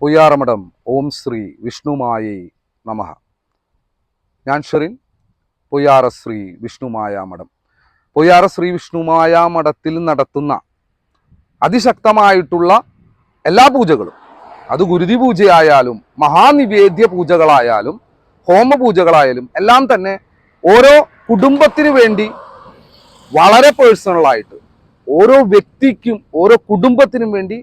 പൊയ്യാറമഠം ഓം ശ്രീ വിഷ്ണുമായേ നമഃ. ഞാൻ ഷെറിൻ, പൊയ്യാറ ശ്രീ വിഷ്ണുമായ മഠം. പൊയ്യാറ ശ്രീ വിഷ്ണുമായ മഠത്തിൽ നടത്തുന്ന അതിശക്തമായിട്ടുള്ള എല്ലാ പൂജകളും, അത് ഗുരുതി പൂജയായാലും മഹാനിവേദ്യ പൂജകളായാലും ഹോമപൂജകളായാലും എല്ലാം തന്നെ ഓരോ കുടുംബത്തിന് വേണ്ടി വളരെ പേഴ്സണലായിട്ട്, ഓരോ വ്യക്തിക്കും ഓരോ കുടുംബത്തിനും വേണ്ടി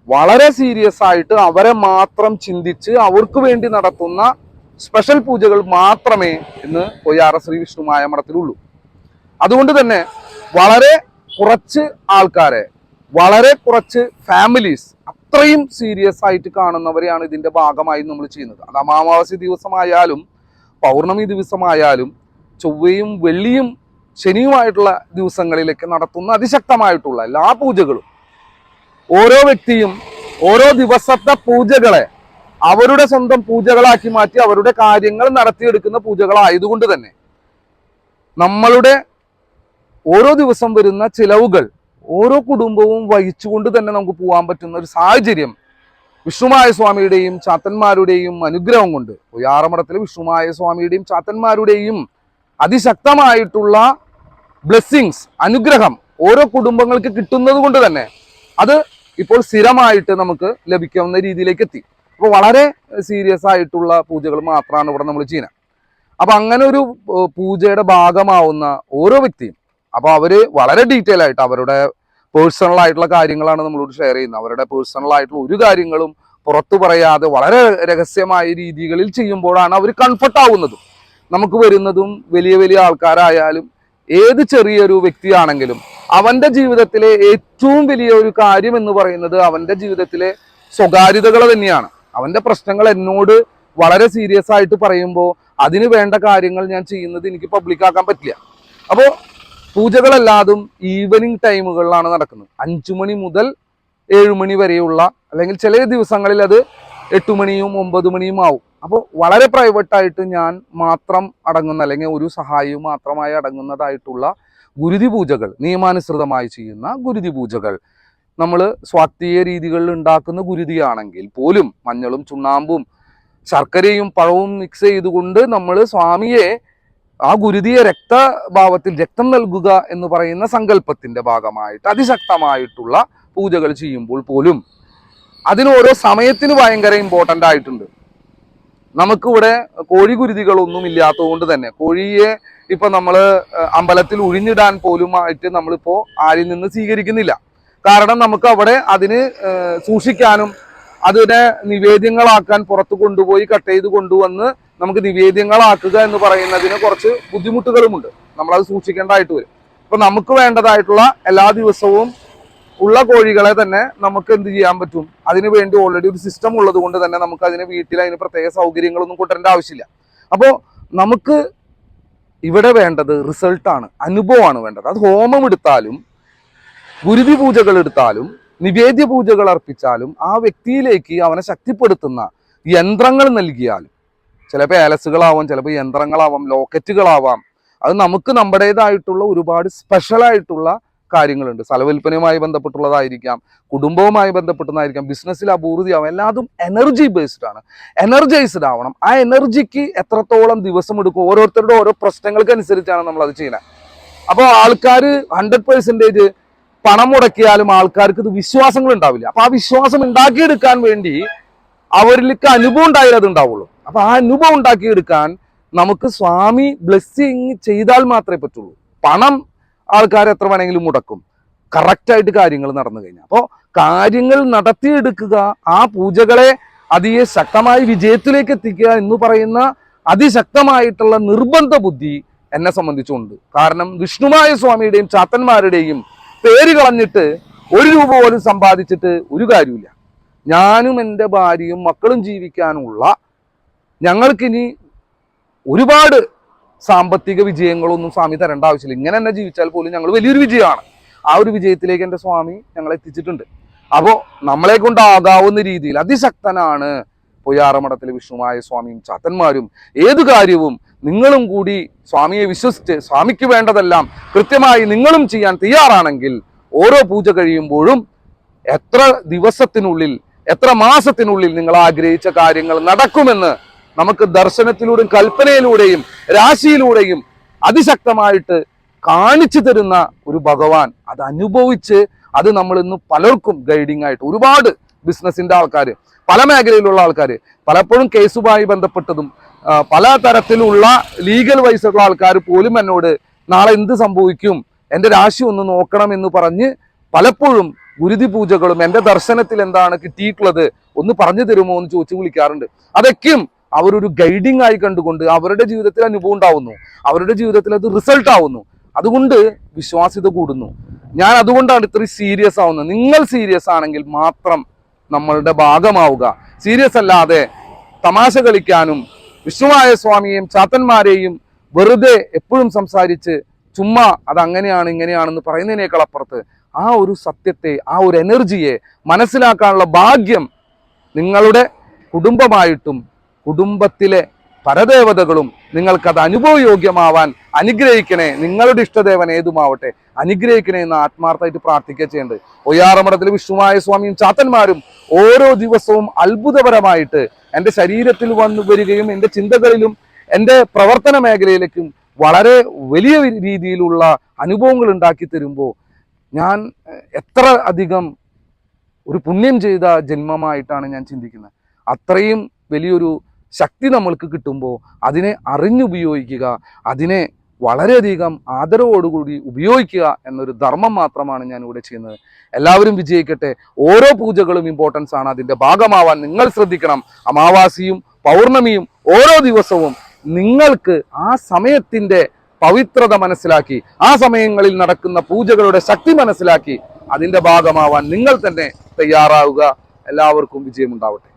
വളരെ സീരിയസ് ആയിട്ട് അവരെ മാത്രം ചിന്തിച്ച് അവർക്ക് വേണ്ടി നടത്തുന്ന സ്പെഷ്യൽ പൂജകൾ മാത്രമേ ഇന്ന് പൊയ്യാറ ശ്രീ വിഷ്ണുമായ മഠത്തിലുള്ളൂ. അതുകൊണ്ട് തന്നെ വളരെ കുറച്ച് ആൾക്കാരെ, വളരെ കുറച്ച് ഫാമിലീസ് അത്രയും സീരിയസ് ആയിട്ട് കാണുന്നവരെയാണ് ഇതിന്റെ ഭാഗമായി നമ്മൾ ചെയ്യുന്നത്. അത് അമാവാസി ദിവസമായാലും പൗർണമി ദിവസമായാലും ചൊവ്വയും വെള്ളിയും ശനിയുമായിട്ടുള്ള ദിവസങ്ങളിലേക്ക് നടത്തുന്ന അതിശക്തമായിട്ടുള്ള എല്ലാ പൂജകളും, ഓരോ വ്യക്തിയും ഓരോ ദിവസത്തെ പൂജകളെ അവരുടെ സ്വന്തം പൂജകളാക്കി മാറ്റി അവരുടെ കാര്യങ്ങൾ നടത്തിയെടുക്കുന്ന പൂജകളായതുകൊണ്ട് തന്നെ നമ്മളുടെ ഓരോ ദിവസം വരുന്ന ചിലവുകൾ ഓരോ കുടുംബവും വഹിച്ചുകൊണ്ട് തന്നെ നമുക്ക് പോകാൻ പറ്റുന്ന ഒരു സാഹചര്യം വിഷ്ണുമായ സ്വാമിയുടെയും ചാത്തന്മാരുടെയും അനുഗ്രഹം കൊണ്ട്, പൊയ്യാറമഠത്തിലെ വിഷ്ണുമായ സ്വാമിയുടെയും ചാത്തന്മാരുടെയും അതിശക്തമായിട്ടുള്ള ബ്ലെസ്സിങ്സ്, അനുഗ്രഹം ഓരോ കുടുംബങ്ങൾക്ക് കിട്ടുന്നത് കൊണ്ട് തന്നെ അത് ഇപ്പോൾ സ്ഥിരമായിട്ട് നമുക്ക് ലഭിക്കാവുന്ന രീതിയിലേക്ക് എത്തി. അപ്പോൾ വളരെ സീരിയസ് ആയിട്ടുള്ള പൂജകൾ മാത്രമാണ് ഇവിടെ നമ്മൾ ചെയ്യുന്നത്. അപ്പൊ അങ്ങനെ ഒരു പൂജയുടെ ഭാഗമാവുന്ന ഓരോ വ്യക്തിയും, അപ്പൊ അവര് വളരെ ഡീറ്റെയിൽ ആയിട്ട് അവരുടെ പേഴ്സണൽ ആയിട്ടുള്ള കാര്യങ്ങളാണ് നമ്മളോട് ഷെയർ ചെയ്യുന്നത്. അവരുടെ പേഴ്സണൽ ആയിട്ടുള്ള ഒരു കാര്യങ്ങളും പുറത്തു പറയാതെ വളരെ രഹസ്യമായ രീതികളിൽ ചെയ്യുമ്പോഴാണ് അവർ കംഫർട്ട് ആവുന്നതും. നമുക്ക് വരുന്നതും വലിയ വലിയ ആൾക്കാരായാലും ഏത് ചെറിയൊരു വ്യക്തിയാണെങ്കിലും അവന്റെ ജീവിതത്തിലെ ഏറ്റവും വലിയ ഒരു കാര്യം എന്ന് പറയുന്നത് അവന്റെ ജീവിതത്തിലെ സ്വകാര്യതകൾ തന്നെയാണ്. അവന്റെ പ്രശ്നങ്ങൾ എന്നോട് വളരെ സീരിയസ് ആയിട്ട് പറയുമ്പോൾ അതിന് വേണ്ട കാര്യങ്ങൾ ഞാൻ ചെയ്യുന്നത് എനിക്ക് പബ്ലിക്കാക്കാൻ പറ്റില്ല. അപ്പോൾ പൂജകളെല്ലാതും ഈവനിങ് ടൈമുകളിലാണ് നടക്കുന്നത്. 5 മണി മുതൽ 7 മണി വരെയുള്ള, അല്ലെങ്കിൽ ചില ദിവസങ്ങളിൽ അത് 8 മണിയും 9 മണിയും ആവും. അപ്പോൾ വളരെ പ്രൈവറ്റായിട്ട് ഞാൻ മാത്രം അടങ്ങുന്ന, അല്ലെങ്കിൽ ഒരു സഹായിയും മാത്രമായി അടങ്ങുന്നതായിട്ടുള്ള ഗുരുതി പൂജകൾ, നിയമാനുസൃതമായി ചെയ്യുന്ന ഗുരുതി പൂജകൾ, നമ്മൾ സ്വാത്വീയ രീതികളിൽ ഉണ്ടാക്കുന്ന ഗുരുതിയാണെങ്കിൽ പോലും മഞ്ഞളും ചുണ്ണാമ്പും ശർക്കരയും പഴവും മിക്സ് ചെയ്തുകൊണ്ട് നമ്മൾ സ്വാമിയെ, ആ ഗുരുതിയെ രക്തഭാവത്തിൽ രക്തം നൽകുക എന്ന് പറയുന്ന സങ്കല്പത്തിന്റെ ഭാഗമായിട്ട് അതിശക്തമായിട്ടുള്ള പൂജകൾ ചെയ്യുമ്പോൾ പോലും അതിന് ഓരോ സമയത്തിന് ഭയങ്കര ഇമ്പോർട്ടൻ്റ് ആയിട്ടുണ്ട്. നമുക്കിവിടെ കോഴി ഗുരുതികളൊന്നും ഇല്ലാത്തതുകൊണ്ട് തന്നെ കോഴിയെ ഇപ്പൊ നമ്മൾ അമ്പലത്തിൽ ഒഴിഞ്ഞിടാൻ പോലും ആയിട്ട് നമ്മളിപ്പോ ആരിൽ നിന്ന് സ്വീകരിക്കുന്നില്ല. കാരണം നമുക്ക് അവിടെ അതിന് സൂക്ഷിക്കാനും അതിനെ നിവേദ്യങ്ങളാക്കാൻ പുറത്ത് കൊണ്ടുപോയി കട്ട് ചെയ്ത് കൊണ്ടുവന്ന് നമുക്ക് നിവേദ്യങ്ങളാക്കുക എന്ന് പറയുന്നതിന് കുറച്ച് ബുദ്ധിമുട്ടുകളുമുണ്ട്. നമ്മളത് സൂക്ഷിക്കേണ്ടതായിട്ട് വരും. അപ്പൊ നമുക്ക് വേണ്ടതായിട്ടുള്ള എല്ലാ ദിവസവും ഉള്ള കോഴികളെ തന്നെ നമുക്ക് എന്ത് ചെയ്യാൻ പറ്റും, അതിനു വേണ്ടി ഓൾറെഡി ഒരു സിസ്റ്റം ഉള്ളത് കൊണ്ട് തന്നെ നമുക്ക് അതിന് വീട്ടിൽ അതിന് പ്രത്യേക സൗകര്യങ്ങളൊന്നും കൊണ്ടുവരേണ്ട ആവശ്യമില്ല. അപ്പോൾ നമുക്ക് ഇവിടെ വേണ്ടത് റിസൾട്ടാണ്, അനുഭവമാണ് വേണ്ടത്. അത് ഹോമം എടുത്താലും ഗുരുതി പൂജകൾ എടുത്താലും നിവേദ്യ പൂജകൾ അർപ്പിച്ചാലും ആ വ്യക്തിയിലേക്ക് അവനെ ശക്തിപ്പെടുത്തുന്ന യന്ത്രങ്ങൾ നൽകിയാലും, ചിലപ്പോൾ ഏലസുകളാവാം, ചിലപ്പോൾ യന്ത്രങ്ങളാവാം, ലോക്കറ്റുകളാവാം, അത് നമുക്ക് നമ്മുടേതായിട്ടുള്ള ഒരുപാട് സ്പെഷ്യലായിട്ടുള്ള കാര്യങ്ങളുണ്ട്. സ്ഥലവിൽപ്പനയുമായി ബന്ധപ്പെട്ടുള്ളതായിരിക്കാം, കുടുംബവുമായി ബന്ധപ്പെട്ടതായിരിക്കാം, ബിസിനസ്സിൽ അപൂർവതയാവും, എല്ലാതും എനർജി ബേസ്ഡ് ആണ്. എനർജൈസ്ഡ് ആവണം. ആ എനർജിക്ക് എത്രത്തോളം ദിവസം എടുക്കും, ഓരോരുത്തരുടെ ഓരോ പ്രശ്നങ്ങൾക്ക് അനുസരിച്ചാണ് നമ്മൾ അത് ചെയ്യുന്നത്. അപ്പോൾ ആൾക്കാർ 100% പണം മുടക്കിയാലും ആൾക്കാർക്ക് ഇത് വിശ്വാസങ്ങൾ ഉണ്ടാവില്ല. അപ്പൊ ആ വിശ്വാസം ഉണ്ടാക്കിയെടുക്കാൻ വേണ്ടി അവരിലേക്ക് അനുഭവം ഉണ്ടായാലേ അത് ഉണ്ടാവുള്ളൂ. അപ്പൊ ആ അനുഭവം ഉണ്ടാക്കിയെടുക്കാൻ നമുക്ക് സ്വാമി ബ്ലെസ്സിങ് ചെയ്താൽ മാത്രമേ പറ്റുള്ളൂ. പണം ആൾക്കാർ എത്ര വേണമെങ്കിലും മുടക്കും, കറക്റ്റായിട്ട് കാര്യങ്ങൾ നടന്നു കഴിഞ്ഞാൽ. അപ്പോൾ കാര്യങ്ങൾ നടത്തിയെടുക്കുക, ആ പൂജകളെ ശക്തമായി വിജയത്തിലേക്ക് എത്തിക്കുക എന്ന് പറയുന്ന അതിശക്തമായിട്ടുള്ള നിർബന്ധ ബുദ്ധി എന്നെ സംബന്ധിച്ചുണ്ട്. കാരണം വിഷ്ണുമായ സ്വാമിയുടെയും ചാത്തന്മാരുടെയും പേര് കളഞ്ഞിട്ട് 1 രൂപ പോലും സമ്പാദിച്ചിട്ട് ഒരു കാര്യമില്ല. ഞാനും എൻ്റെ ഭാര്യയും മക്കളും ജീവിക്കാനുള്ള, ഞങ്ങൾക്കിനി ഒരുപാട് സാമ്പത്തിക വിജയങ്ങളൊന്നും സ്വാമി തരേണ്ട ആവശ്യമില്ല. ഇങ്ങനെ തന്നെ ജീവിച്ചാൽ പോലും ഞങ്ങൾ വലിയൊരു വിജയമാണ്. ആ ഒരു വിജയത്തിലേക്ക് എൻ്റെ സ്വാമി ഞങ്ങളെ എത്തിച്ചിട്ടുണ്ട്. അപ്പോൾ നമ്മളെ കൊണ്ടാകാവുന്ന രീതിയിൽ അതിശക്തനാണ് പൊയ്യാറമഠത്തിലെ വിഷ്ണുമായ സ്വാമിയും ചാത്തന്മാരും. ഏതു കാര്യവും നിങ്ങളും കൂടി സ്വാമിയെ വിശ്വസിച്ച് സ്വാമിക്ക് വേണ്ടതെല്ലാം കൃത്യമായി നിങ്ങളും ചെയ്യാൻ തയ്യാറാണെങ്കിൽ ഓരോ പൂജ കഴിയുമ്പോഴും എത്ര ദിവസത്തിനുള്ളിൽ എത്ര മാസത്തിനുള്ളിൽ നിങ്ങൾ ആഗ്രഹിച്ച കാര്യങ്ങൾ നടക്കുമെന്ന് നമുക്ക് ദർശനത്തിലൂടെയും കൽപ്പനയിലൂടെയും രാശിയിലൂടെയും അതിശക്തമായിട്ട് കാണിച്ചു തരുന്ന ഒരു ഭഗവാൻ, അത് അനുഭവിച്ച് അത് നമ്മൾ ഇന്ന് പലർക്കും ഗൈഡിങ് ആയിട്ട് ഒരുപാട് ബിസിനസിന്റെ ആൾക്കാർ, പല മേഖലയിലുള്ള ആൾക്കാർ, പലപ്പോഴും കേസുമായി ബന്ധപ്പെട്ടതും പല തരത്തിലുള്ള ലീഗൽ വൈസുള്ള ആൾക്കാർ പോലും എന്നോട് നാളെ എന്ത് സംഭവിക്കും, എൻ്റെ രാശി ഒന്ന് നോക്കണം എന്ന് പറഞ്ഞ് പലപ്പോഴും ഗുരുതി പൂജകളും എൻ്റെ ദർശനത്തിൽ എന്താണ് കിട്ടിയിട്ടുള്ളത് ഒന്ന് പറഞ്ഞു തരുമോ എന്ന് ചോദിച്ച് വിളിക്കാറുണ്ട്. അതൊക്കെയും അവരൊരു ഗൈഡിങ് ആയി കണ്ടുകൊണ്ട് അവരുടെ ജീവിതത്തിൽ അനുഭവം ഉണ്ടാവുന്നു, അവരുടെ ജീവിതത്തിൽ അത് റിസൾട്ട് ആവുന്നു. അതുകൊണ്ട് വിശ്വാസ്യത കൂടുന്നു. ഞാൻ അതുകൊണ്ടാണ് ഇത്രയും സീരിയസ് ആവുന്നത്. നിങ്ങൾ സീരിയസ് ആണെങ്കിൽ മാത്രം നമ്മളുടെ ഭാഗമാവുക. സീരിയസ് അല്ലാതെ തമാശ കളിക്കാനും വിഷ്ണുവായ സ്വാമിയെയും ചാത്തന്മാരെയും വെറുതെ എപ്പോഴും സംസാരിച്ച് ചുമ്മാ അത് അങ്ങനെയാണ് ഇങ്ങനെയാണെന്ന് പറയുന്നതിനേക്കാൾ അപ്പുറത്ത് ആ ഒരു സത്യത്തെ, ആ ഒരു എനർജിയെ മനസ്സിലാക്കാനുള്ള ഭാഗ്യം നിങ്ങളുടെ കുടുംബമായിട്ടും കുടുംബത്തിലെ പരദേവതകളും നിങ്ങൾക്കത് അനുഭവയോഗ്യമാവാൻ അനുഗ്രഹിക്കണേ. നിങ്ങളുടെ ഇഷ്ടദേവൻ ഏതുമാവട്ടെ അനുഗ്രഹിക്കണേ എന്ന് ആത്മാർത്ഥമായിട്ട് പ്രാർത്ഥിക്കുക ചെയ്യേണ്ടത്. ഒയ്യാറമഠത്തിൽ വിഷ്ണുവായ സ്വാമിയും ചാത്തന്മാരും ഓരോ ദിവസവും അത്ഭുതപരമായിട്ട് എൻ്റെ ശരീരത്തിൽ വന്നു വരികയും എൻ്റെ ചിന്തകളിലും എൻ്റെ പ്രവർത്തന മേഖലയിലേക്കും വളരെ വലിയ രീതിയിലുള്ള അനുഭവങ്ങൾ ഉണ്ടാക്കി തരുമ്പോൾ ഞാൻ എത്ര അധികം ഒരു പുണ്യം ചെയ്ത ജന്മമായിട്ടാണ് ഞാൻ ചിന്തിക്കുന്നത്. അത്രയും വലിയൊരു ശക്തി നമ്മൾക്ക് കിട്ടുമ്പോൾ അതിനെ അറിഞ്ഞുപയോഗിക്കുക, അതിനെ വളരെയധികം ആദരവോടുകൂടി ഉപയോഗിക്കുക എന്നൊരു ധർമ്മം മാത്രമാണ് ഞാൻ ഇവിടെ ചെയ്യുന്നത്. എല്ലാവരും വിജയിക്കട്ടെ. ഓരോ പൂജകളും ഇമ്പോർട്ടൻസ് ആണ്. അതിൻ്റെ ഭാഗമാവാൻ നിങ്ങൾ ശ്രദ്ധിക്കണം. അമാവാസിയും പൗർണമിയും ഓരോ ദിവസവും നിങ്ങൾക്ക് ആ സമയത്തിൻ്റെ പവിത്രത മനസ്സിലാക്കി, ആ സമയങ്ങളിൽ നടക്കുന്ന പൂജകളുടെ ശക്തി മനസ്സിലാക്കി അതിൻ്റെ ഭാഗമാവാൻ നിങ്ങൾ തന്നെ തയ്യാറാവുക. എല്ലാവർക്കും വിജയമുണ്ടാവട്ടെ.